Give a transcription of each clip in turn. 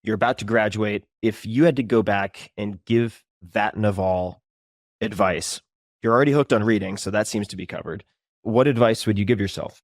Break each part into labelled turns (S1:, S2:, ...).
S1: You're about to graduate. If you had to go back and give that Naval advice, you're already hooked on reading, so that seems to be covered. What advice would you give yourself?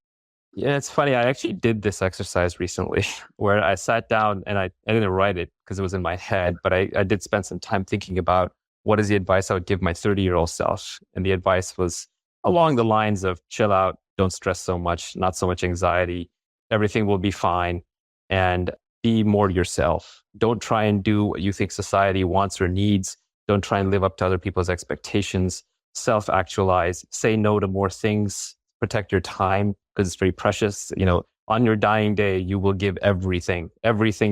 S2: Yeah, it's funny. I actually did this exercise recently where I sat down and I didn't write it because it was in my head, but I did spend some time thinking about what is the advice I would give my 30-year-old self. And the advice was along the lines of chill out, don't stress so much, not so much anxiety, everything will be fine, and be more yourself. Don't try and do what you think society wants or needs. Don't try and live up to other people's expectations. Self actualize, say no to more things, protect your time because it's very precious. On your dying day, you will give everything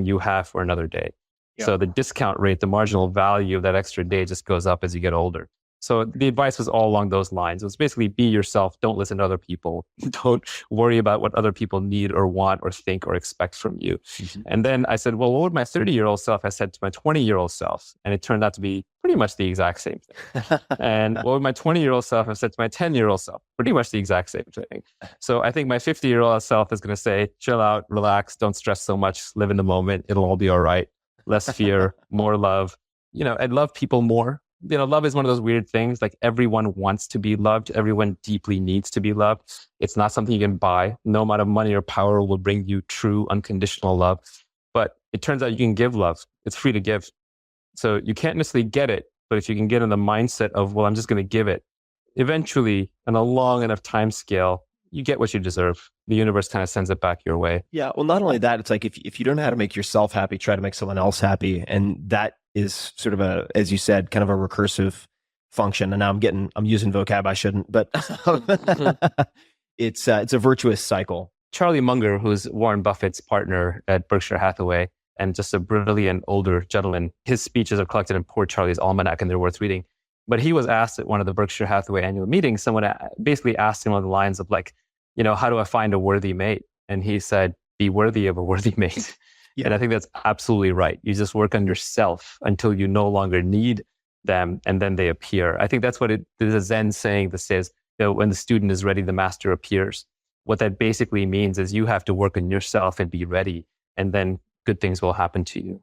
S2: you have for another day.
S1: Yep.
S2: So the discount rate, the marginal value of that extra day just goes up as you get older. So the advice was all along those lines. It was basically be yourself. Don't listen to other people. Don't worry about what other people need or want or think or expect from you. Mm-hmm. And then I said, well, what would my 30-year-old self have said to my 20-year-old self? And it turned out to be pretty much the exact same thing. And what would my 20-year-old self have said to my 10-year-old self? Pretty much the exact same thing. So I think my 50-year-old self is going to say, chill out, relax, don't stress so much, live in the moment. It'll all be all right. Less fear, more love. And love people more. Love is one of those weird things. Like everyone wants to be loved. Everyone deeply needs to be loved. It's not something you can buy. No amount of money or power will bring you true unconditional love. But it turns out you can give love. It's free to give. So you can't necessarily get it. But if you can get in the mindset of, well, I'm just going to give it, eventually, on a long enough time scale, you get what you deserve. The universe kind of sends it back your way.
S1: Yeah. Well, not only that, it's like if you don't know how to make yourself happy, try to make someone else happy. And that is sort of as you said, kind of a recursive function. And now I'm using vocab I shouldn't, but it's a virtuous cycle.
S2: Charlie Munger, who's Warren Buffett's partner at Berkshire Hathaway, and just a brilliant older gentleman, his speeches are collected in Poor Charlie's Almanac, and they're worth reading. But he was asked at one of the Berkshire Hathaway annual meetings, someone basically asked him on the lines of like, how do I find a worthy mate? And he said, be worthy of a worthy mate. Yeah. And I think that's absolutely right. You just work on yourself until you no longer need them, and then they appear. I think that's what there's a Zen saying that says, when the student is ready, the master appears. What that basically means is you have to work on yourself and be ready, and then good things will happen to you.